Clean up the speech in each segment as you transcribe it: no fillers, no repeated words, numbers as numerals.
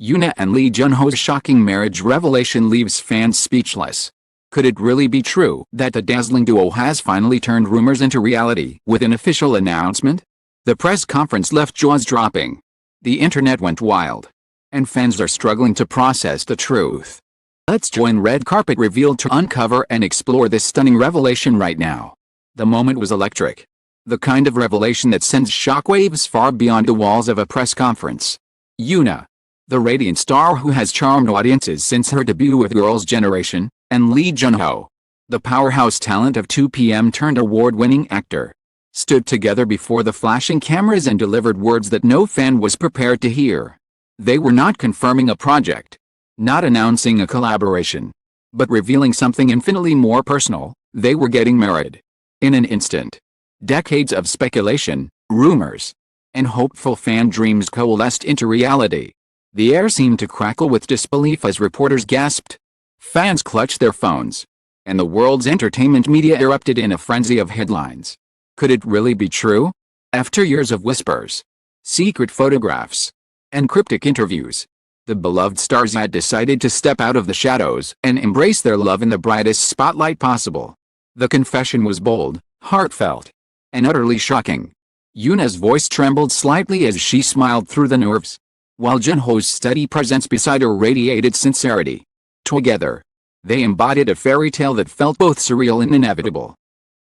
Yoona and Lee Jun-ho's shocking marriage revelation leaves fans speechless. Could it really be true that the dazzling duo has finally turned rumors into reality with an official announcement? The press conference left jaws dropping. The internet went wild. And fans are struggling to process the truth. Let's join Red Carpet Reveal to uncover and explore this stunning revelation right now. The moment was electric. The kind of revelation that sends shockwaves far beyond the walls of a press conference. Yoona, the radiant star who has charmed audiences since her debut with Girls' Generation, and Lee Jun-ho, the powerhouse talent of 2PM turned award-winning actor, stood together before the flashing cameras and delivered words that no fan was prepared to hear. They were not confirming a project, not announcing a collaboration, but revealing something infinitely more personal. They were getting married. In an instant. Decades of speculation, rumors, and hopeful fan dreams coalesced into reality. The air seemed to crackle with disbelief as reporters gasped. Fans clutched their phones, and the world's entertainment media erupted in a frenzy of headlines. Could it really be true? After years of whispers, secret photographs, and cryptic interviews, the beloved stars had decided to step out of the shadows and embrace their love in the brightest spotlight possible. The confession was bold, heartfelt, and utterly shocking. Yoona's voice trembled slightly as she smiled through the nerves, while Jun-ho's steady presence beside her radiated sincerity. Together, they embodied a fairy tale that felt both surreal and inevitable.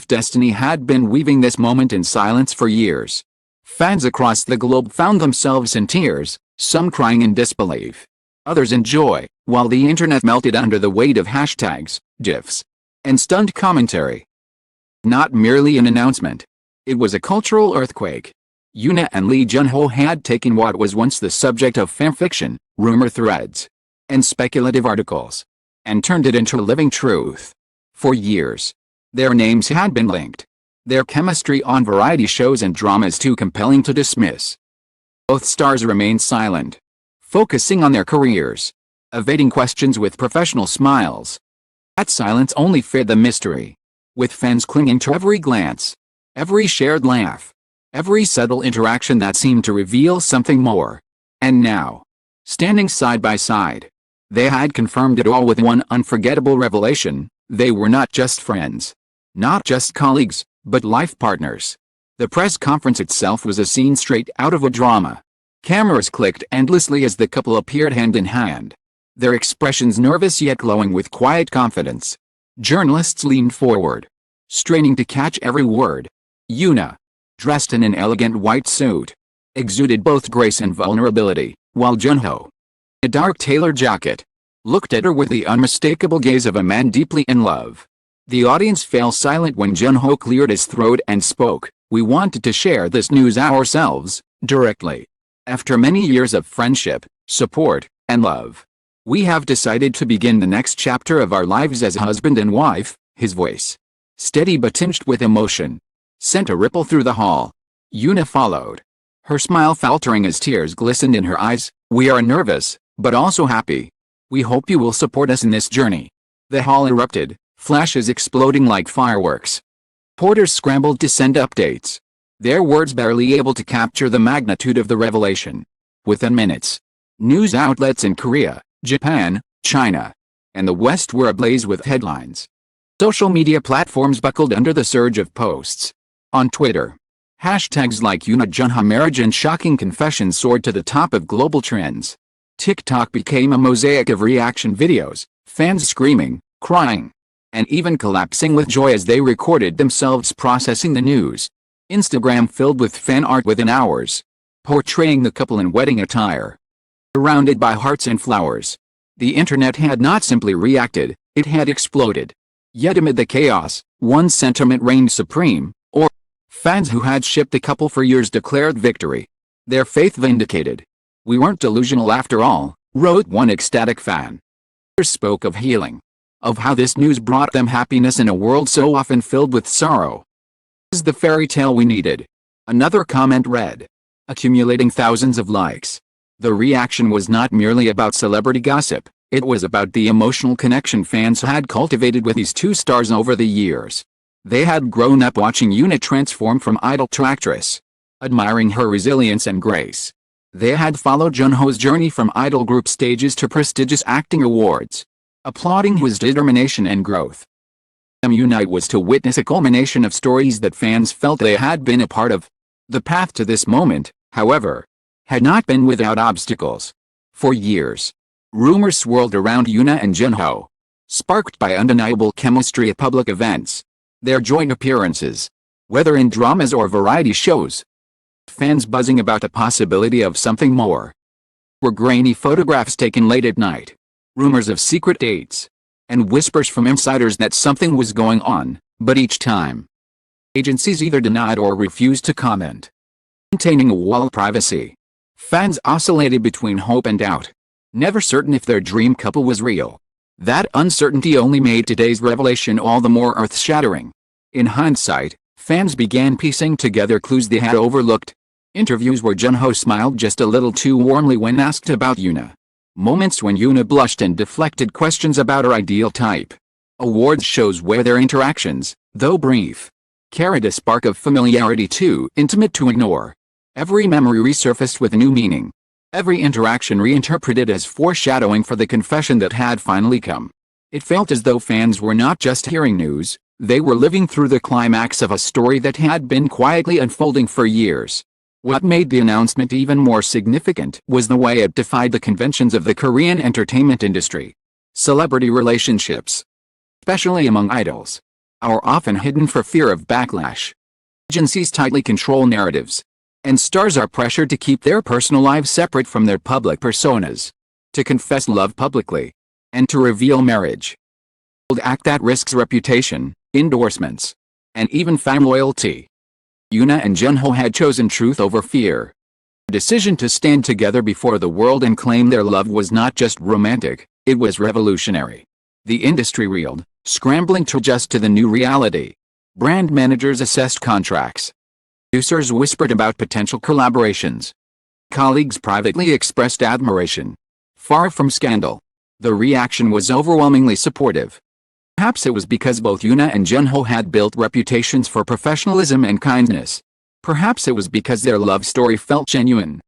Destiny had been weaving this moment in silence for years. Fans across the globe found themselves in tears, some crying in disbelief, others in joy, while the internet melted under the weight of hashtags, GIFs, and stunned commentary. Not merely an announcement. It was a cultural earthquake. Yoona and Lee Jun-ho had taken what was once the subject of fanfiction, rumor threads, and speculative articles, and turned it into living truth. For years, their names had been linked. Their chemistry on variety shows and dramas too compelling to dismiss. Both stars remained silent, focusing on their careers, evading questions with professional smiles. That silence only fed the mystery, with fans clinging to every glance, every shared laugh, every subtle interaction that seemed to reveal something more. And now, standing side by side, they had confirmed it all with one unforgettable revelation: they were not just friends, not just colleagues, but life partners. The press conference itself was a scene straight out of a drama. Cameras clicked endlessly as the couple appeared hand in hand, their expressions nervous yet glowing with quiet confidence. Journalists leaned forward, straining to catch every word. Yoona, dressed in an elegant white suit, exuded both grace and vulnerability, while Jun-ho, a dark tailored jacket, looked at her with the unmistakable gaze of a man deeply in love. The audience fell silent when Jun-ho cleared his throat and spoke. "We wanted to share this news ourselves, directly. After many years of friendship, support, and love, we have decided to begin the next chapter of our lives as husband and wife." His voice, steady but tinged with emotion, sent a ripple through the hall. Yoona followed, her smile faltering as tears glistened in her eyes. "We are nervous, but also happy. We hope you will support us in this journey." The hall erupted, flashes exploding like fireworks. Porters scrambled to send updates, their words barely able to capture the magnitude of the revelation. Within minutes, news outlets in Korea, Japan, China, and the West were ablaze with headlines. Social media platforms buckled under the surge of posts. On Twitter, hashtags like Yoona Jun-ho marriage and shocking confessions soared to the top of global trends. TikTok became a mosaic of reaction videos, fans screaming, crying, and even collapsing with joy as they recorded themselves processing the news. Instagram filled with fan art within hours, portraying the couple in wedding attire, surrounded by hearts and flowers. The internet had not simply reacted, it had exploded. Yet amid the chaos, one sentiment reigned supreme: fans who had shipped the couple for years declared victory. Their faith vindicated. "We weren't delusional after all," wrote one ecstatic fan. Others spoke of healing, of how this news brought them happiness in a world so often filled with sorrow. "This is the fairy tale we needed," another comment read, accumulating thousands of likes. The reaction was not merely about celebrity gossip, it was about the emotional connection fans had cultivated with these two stars over the years. They had grown up watching Yoona transform from idol to actress, admiring her resilience and grace, They had followed Junho's journey from idol group stages to prestigious acting awards, applauding his determination and growth. Yoona was to witness a culmination of stories that fans felt they had been a part of. The path to this moment, however, had not been without obstacles. For years, rumors swirled around Yoona and Junho, sparked by undeniable chemistry at public events. Their joint appearances, whether in dramas or variety shows, fans buzzing about the possibility of something more. Were grainy photographs taken late at night, rumors of secret dates, and whispers from insiders that something was going on, but each time, agencies either denied or refused to comment. Maintaining a wall of privacy, fans oscillated between hope and doubt, never certain if their dream couple was real. That uncertainty only made today's revelation all the more earth-shattering. In hindsight, fans began piecing together clues they had overlooked. Interviews where Junho smiled just a little too warmly when asked about Yoona. Moments when Yoona blushed and deflected questions about her ideal type. Awards shows where their interactions, though brief, carried a spark of familiarity too intimate to ignore. Every memory resurfaced with a new meaning. Every interaction reinterpreted as foreshadowing for the confession that had finally come. It felt as though fans were not just hearing news, they were living through the climax of a story that had been quietly unfolding for years. What made the announcement even more significant was the way it defied the conventions of the Korean entertainment industry. Celebrity relationships, especially among idols, are often hidden for fear of backlash. Agencies tightly control narratives, and stars are pressured to keep their personal lives separate from their public personas. To confess love publicly, and to reveal marriage, an act that risks reputation, endorsements, and even fan loyalty. Yoona and Junho had chosen truth over fear. Their decision to stand together before the world and claim their love was not just romantic, it was revolutionary. The industry reeled, scrambling to adjust to the new reality. Brand managers assessed contracts. Producers whispered about potential collaborations. Colleagues privately expressed admiration. Far from scandal, the reaction was overwhelmingly supportive. Perhaps it was because both Yoona and Junho had built reputations for professionalism and kindness. Perhaps it was because their love story felt genuine,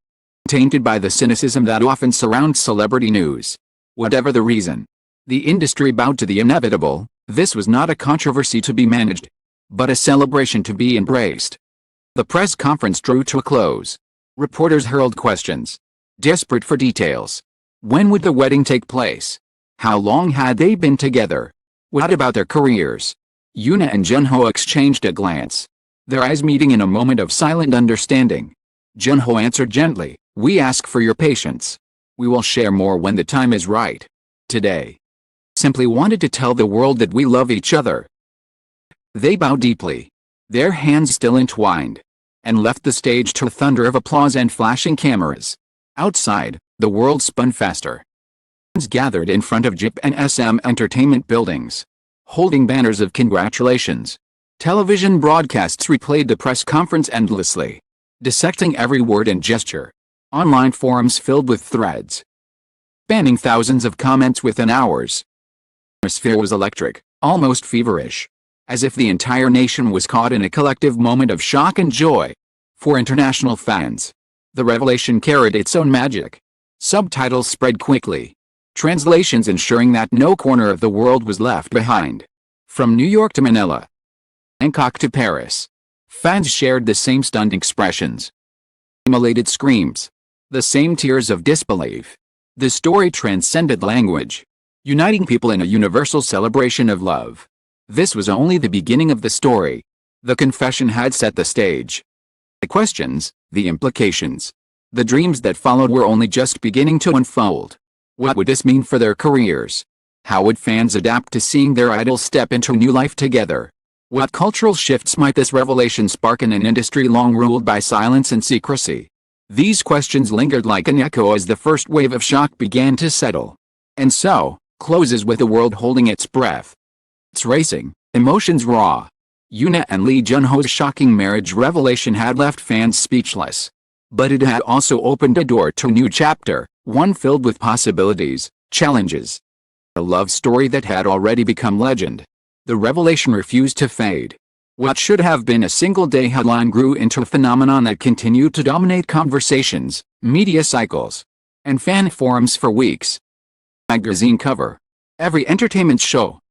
tainted by the cynicism that often surrounds celebrity news. Whatever the reason, the industry bowed to the inevitable. This was not a controversy to be managed, but a celebration to be embraced. The press conference drew to a close. Reporters hurled questions, desperate for details. When would the wedding take place? How long had they been together? What about their careers? Yoona and Junho exchanged a glance, their eyes meeting in a moment of silent understanding. Junho answered gently, "We ask for your patience. We will share more when the time is right. Today, simply wanted to tell the world that we love each other." They bowed deeply, their hands still entwined, and left the stage to a thunder of applause and flashing cameras. Outside, the world spun faster. Fans gathered in front of JIP and SM Entertainment buildings, holding banners of congratulations. Television broadcasts replayed the press conference endlessly, dissecting every word and gesture. Online forums filled with threads, spanning thousands of comments within hours. The atmosphere was electric, almost feverish, as if the entire nation was caught in a collective moment of shock and joy. For international fans, the revelation carried its own magic. Subtitles spread quickly, translations ensuring that no corner of the world was left behind. From New York to Manila, Bangkok to Paris, fans shared the same stunned expressions, elated screams, the same tears of disbelief. The story transcended language, uniting people in a universal celebration of love. This was only the beginning of the story. The confession had set the stage. The questions, the implications, the dreams that followed were only just beginning to unfold. What would this mean for their careers? How would fans adapt to seeing their idols step into new life together? What cultural shifts might this revelation spark in an industry long ruled by silence and secrecy? These questions lingered like an echo as the first wave of shock began to settle. And so, closes with the world holding its breath. It's racing, emotions raw. Yoona and Lee Junho's shocking marriage revelation had left fans speechless. But it had also opened a door to a new chapter, one filled with possibilities, challenges. A love story that had already become legend. The revelation refused to fade. What should have been a single-day headline grew into a phenomenon that continued to dominate conversations, media cycles, and fan forums for weeks. Magazine cover. Every entertainment show.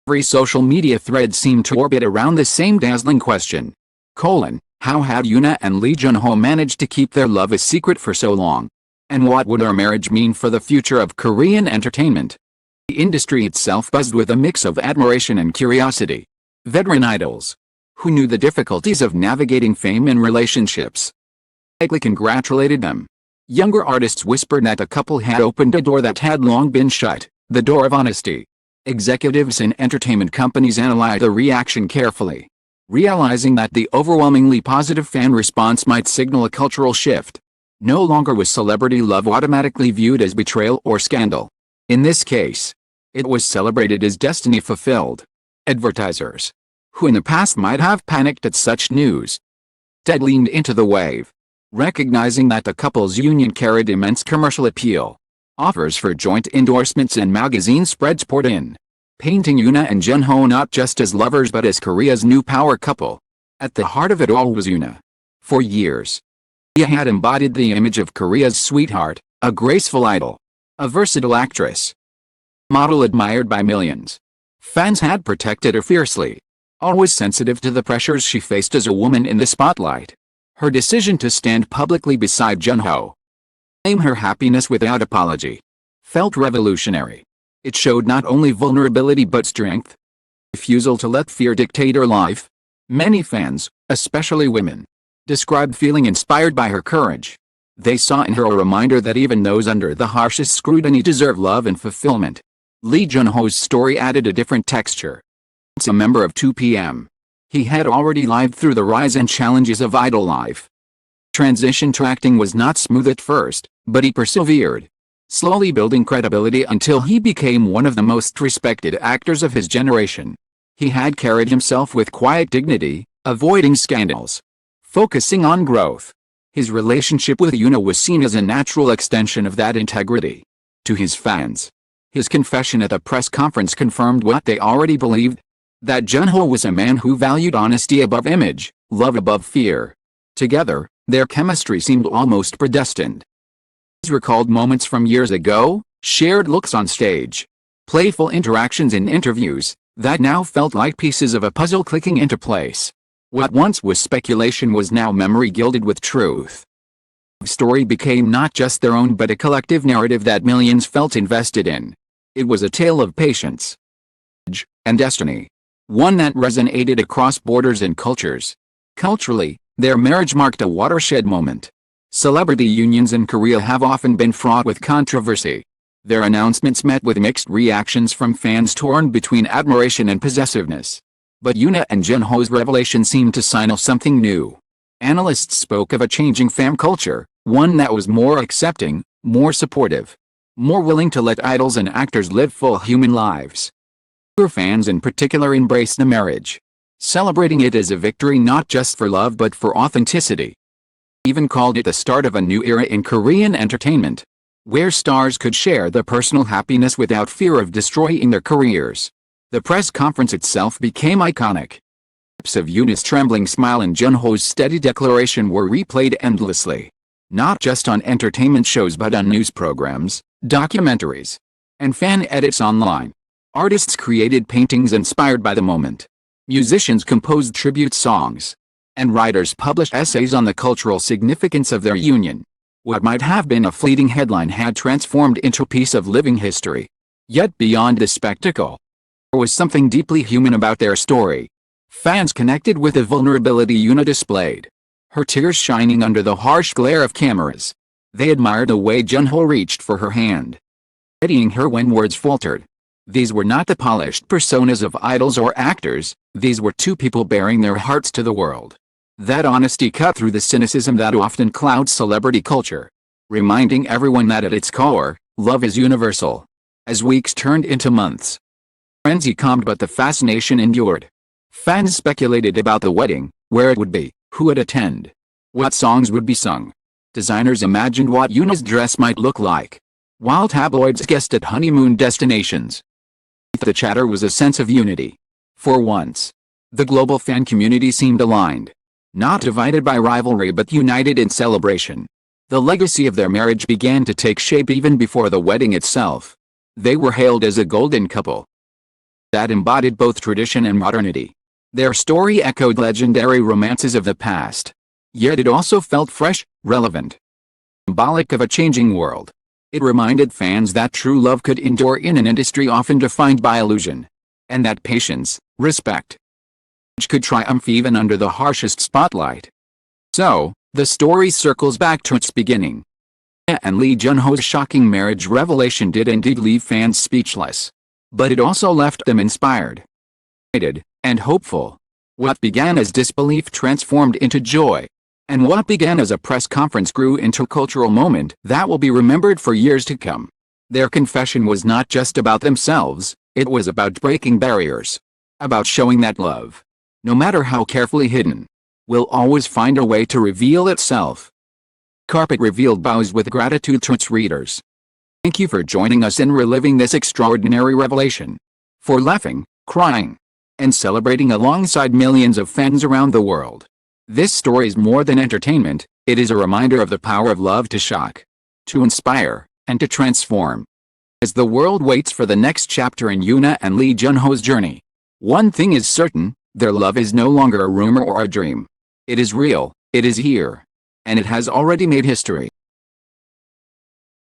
Every social media thread seemed to orbit around the same dazzling question. How had Yoona and Lee Jun-ho managed to keep their love a secret for so long? And what would their marriage mean for the future of Korean entertainment? The industry itself buzzed with a mix of admiration and curiosity. Veteran idols, who knew the difficulties of navigating fame and relationships, likely congratulated them. Younger artists whispered that the couple had opened a door that had long been shut, the door of honesty. Executives in entertainment companies analyzed the reaction carefully, realizing that the overwhelmingly positive fan response might signal a cultural shift. No longer was celebrity love automatically viewed as betrayal or scandal. In this case, it was celebrated as destiny fulfilled. Advertisers, who in the past might have panicked at such news, instead leaned into the wave, recognizing that the couple's union carried immense commercial appeal. Offers for joint endorsements and magazine spreads poured in, painting Yoona and Jun-ho not just as lovers but as Korea's new power couple. At the heart of it all was Yoona. For years, he had embodied the image of Korea's sweetheart, a graceful idol, a versatile actress, model admired by millions. Fans had protected her fiercely, always sensitive to the pressures she faced as a woman in the spotlight. Her decision to stand publicly beside Jun-ho, claim her happiness without apology, felt revolutionary. It showed not only vulnerability but strength. Refusal to let fear dictate her life. Many fans, especially women, described feeling inspired by her courage. They saw in her a reminder that even those under the harshest scrutiny deserve love and fulfillment. Lee Jun-ho's story added a different texture. A member of 2PM, he had already lived through the rise and challenges of idol life. Transition to acting was not smooth at first, but he persevered, slowly building credibility until he became one of the most respected actors of his generation. He had carried himself with quiet dignity, avoiding scandals, focusing on growth. His relationship with Yoona was seen as a natural extension of that integrity. To his fans, his confession at a press conference confirmed what they already believed, that Jun-ho was a man who valued honesty above image, love above fear. Together, their chemistry seemed almost predestined. He recalled moments from years ago, shared looks on stage, playful interactions in interviews, that now felt like pieces of a puzzle clicking into place. What once was speculation was now memory gilded with truth. The story became not just their own but a collective narrative that millions felt invested in. It was a tale of patience and destiny, one that resonated across borders and cultures. Culturally, their marriage marked a watershed moment. Celebrity unions in Korea have often been fraught with controversy. Their announcements met with mixed reactions from fans torn between admiration and possessiveness. But Yoona and Jun-ho's revelation seemed to signal something new. Analysts spoke of a changing fan culture, one that was more accepting, more supportive, more willing to let idols and actors live full human lives. Fans in particular embraced the marriage, celebrating it as a victory not just for love but for authenticity. Even called it the start of a new era in Korean entertainment, where stars could share their personal happiness without fear of destroying their careers. The press conference itself became iconic. Clips of Yoona's trembling smile and Jun-ho's steady declaration were replayed endlessly, not just on entertainment shows but on news programs, documentaries, and fan edits online. Artists created paintings inspired by the moment. Musicians composed tribute songs, and writers published essays on the cultural significance of their union. What might have been a fleeting headline had transformed into a piece of living history. Yet beyond the spectacle, there was something deeply human about their story. Fans connected with the vulnerability Yoona displayed, her tears shining under the harsh glare of cameras. They admired the way Jun-ho reached for her hand, steadying her when words faltered. These were not the polished personas of idols or actors, these were two people bearing their hearts to the world. That honesty cut through the cynicism that often clouds celebrity culture, reminding everyone that at its core, love is universal. As weeks turned into months, frenzy calmed but the fascination endured. Fans speculated about the wedding, where it would be, who would attend, what songs would be sung. Designers imagined what Yoona's dress might look like, while tabloids guessed at honeymoon destinations. The chatter was a sense of unity. For once, The global fan community seemed aligned. Not divided by rivalry but united in celebration. The legacy of their marriage began to take shape even before the wedding itself. They were hailed as a golden couple that embodied both tradition and modernity. Their story echoed legendary romances of the past. Yet it also felt fresh, relevant, symbolic of a changing world. It reminded fans that true love could endure in an industry often defined by illusion, and that patience, respect, could triumph even under the harshest spotlight. So, the story circles back to its beginning. Yoona and Lee Jun-ho's shocking marriage revelation did indeed leave fans speechless. But it also left them inspired, excited, and hopeful. What began as disbelief transformed into joy. And what began as a press conference grew into a cultural moment that will be remembered for years to come. Their confession was not just about themselves, it was about breaking barriers. About showing that love, no matter how carefully hidden, will always find a way to reveal itself. Carpet Revealed bows with gratitude to its readers. Thank you for joining us in reliving this extraordinary revelation. For laughing, crying, and celebrating alongside millions of fans around the world. This story is more than entertainment, it is a reminder of the power of love to shock, to inspire, and to transform. As the world waits for the next chapter in Yoona and Lee Jun-ho's journey, one thing is certain, their love is no longer a rumor or a dream. It is real, it is here, and it has already made history.